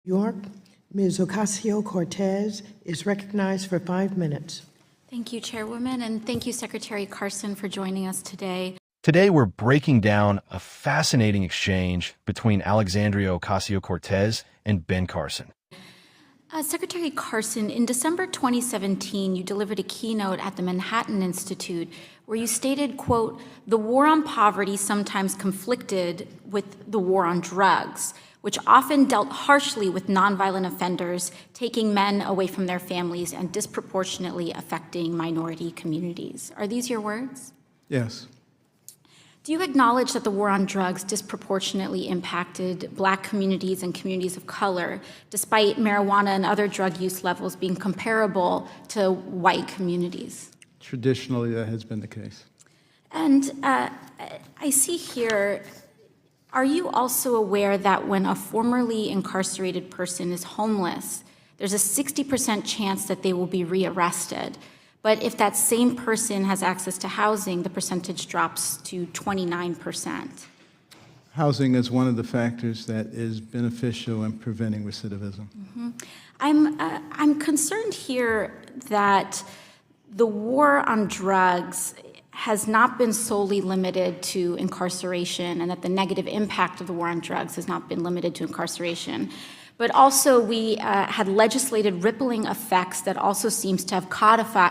York. Ms. Ocasio-Cortez is recognized for 5 minutes. Thank you, Chairwoman, and thank you, Secretary Carson, for joining us today. Today, we're breaking down a fascinating exchange between Alexandria Ocasio-Cortez and Ben Carson. Secretary Carson, in December 2017, you delivered a keynote at the Manhattan Institute where you stated, quote, "The war on poverty sometimes conflicted with the war on drugs, which often dealt harshly with nonviolent offenders, taking men away from their families and disproportionately affecting minority communities." Are these your words? Yes. Do you acknowledge that the war on drugs disproportionately impacted Black communities and communities of color, despite marijuana and other drug use levels being comparable to white communities? Traditionally, that has been the case. And I see here, are you also aware that when a formerly incarcerated person is homeless, there's a 60% chance that they will be rearrested? But if that same person has access to housing, the percentage drops to 29%. Housing is one of the factors that is beneficial in preventing recidivism. Mm-hmm. I'm concerned here that the war on drugs has not been solely limited to incarceration, and that the negative impact of the war on drugs has not been limited to incarceration. But also we had legislated rippling effects that also seems to have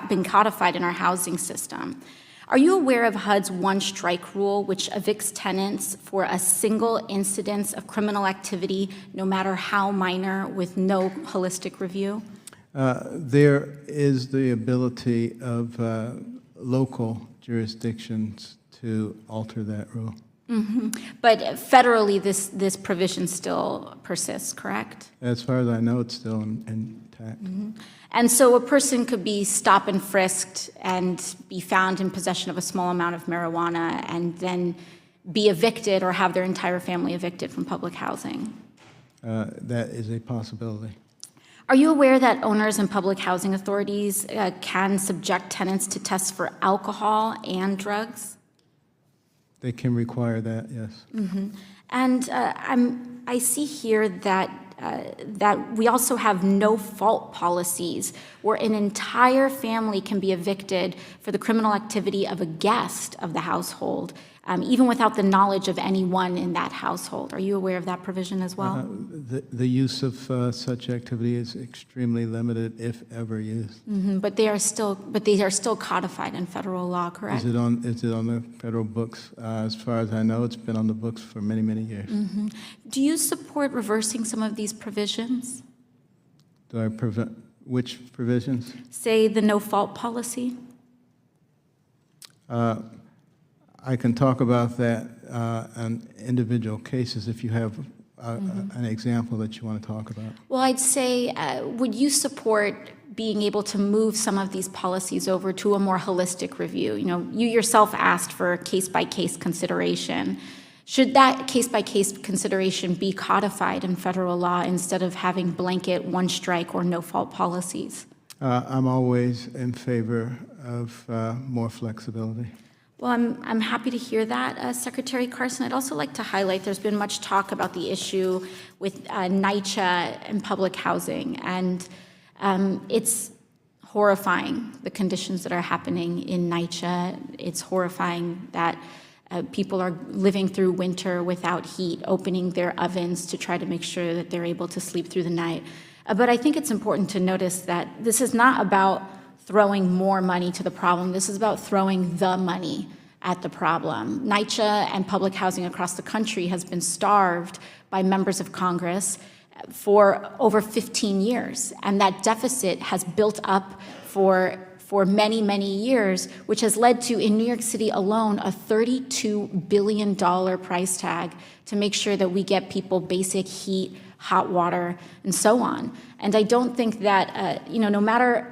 been codified in our housing system. Are you aware of HUD's one-strike rule, which evicts tenants for a single incidence of criminal activity, no matter how minor, with no holistic review? There is the ability of local jurisdictions to alter that rule. Mm-hmm. But federally, this provision still persists, correct? As far as I know, it's still intact. Mm-hmm. And so a person could be stop and frisked and be found in possession of a small amount of marijuana and then be evicted or have their entire family evicted from public housing. That is a possibility. Are you aware that owners and public housing authorities can subject tenants to tests for alcohol and drugs? They can require that, yes. Mm-hmm. And I see here that we also have no-fault policies where an entire family can be evicted for the criminal activity of a guest of the household, even without the knowledge of anyone in that household. Are you aware of that provision as well? The use of such activity is extremely limited, if ever used. Mm-hmm. But they are still codified in federal law, correct? Is it on the federal books? As far as I know, it's been on the books for many, many years. Mm-hmm. Do you support reversing some of these provisions? Do I prevent which provisions? Say the no-fault policy. I can talk about that on individual cases if you have an example that you want to talk about. Well, I'd say, would you support being able to move some of these policies over to a more holistic review? You know, you yourself asked for case-by-case consideration. Should that case-by-case consideration be codified in federal law instead of having blanket one-strike or no-fault policies? I'm always in favor of more flexibility. Well, I'm happy to hear that, Secretary Carson. I'd also like to highlight there's been much talk about the issue with NYCHA and public housing, and it's horrifying, the conditions that are happening in NYCHA. It's horrifying that people are living through winter without heat, opening their ovens to try to make sure that they're able to sleep through the night. But I think it's important to notice that this is not about throwing more money to the problem. This is about throwing the money at the problem. NYCHA and public housing across the country has been starved by members of Congress for over 15 years, and that deficit has built up for many, many years, which has led to, in New York City alone, a $32 billion price tag to make sure that we get people basic heat, hot water, and so on. And I don't think that, no matter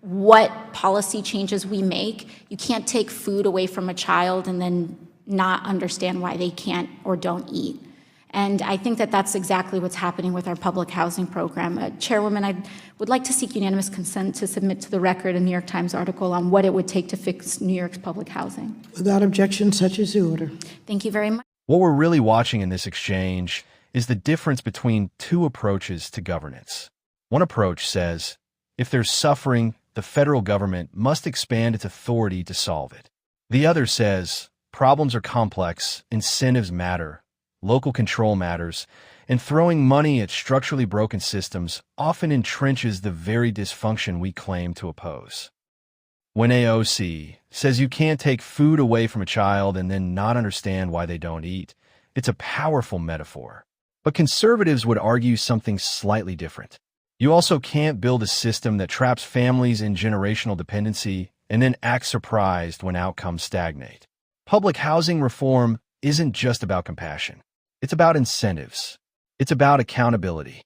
what policy changes we make, you can't take food away from a child and then not understand why they can't or don't eat. And I think that that's exactly what's happening with our public housing program. Chairwoman, I would like to seek unanimous consent to submit to the record a New York Times article on what it would take to fix New York's public housing. Without objection, such is the order. Thank you very much. What we're really watching in this exchange is the difference between two approaches to governance. One approach says, if there's suffering, the federal government must expand its authority to solve it. The other says, problems are complex, incentives matter, local control matters, and throwing money at structurally broken systems often entrenches the very dysfunction we claim to oppose. When AOC says you can't take food away from a child and then not understand why they don't eat, it's a powerful metaphor. But conservatives would argue something slightly different. You also can't build a system that traps families in generational dependency and then act surprised when outcomes stagnate. Public housing reform isn't just about compassion. It's about incentives. It's about accountability.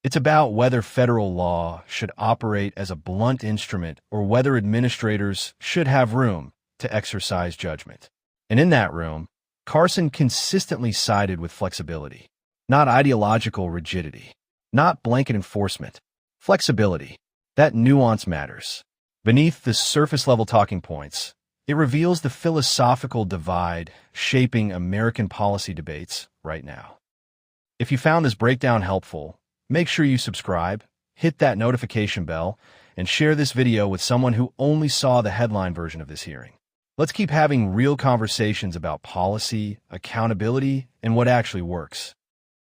It's about whether federal law should operate as a blunt instrument or whether administrators should have room to exercise judgment. And in that room, Carson consistently sided with flexibility, not ideological rigidity, not blanket enforcement. Flexibility. That nuance matters. Beneath the surface-level talking points, it reveals the philosophical divide shaping American policy debates right now. If you found this breakdown helpful, make sure you subscribe, hit that notification bell, and share this video with someone who only saw the headline version of this hearing. Let's keep having real conversations about policy, accountability, and what actually works.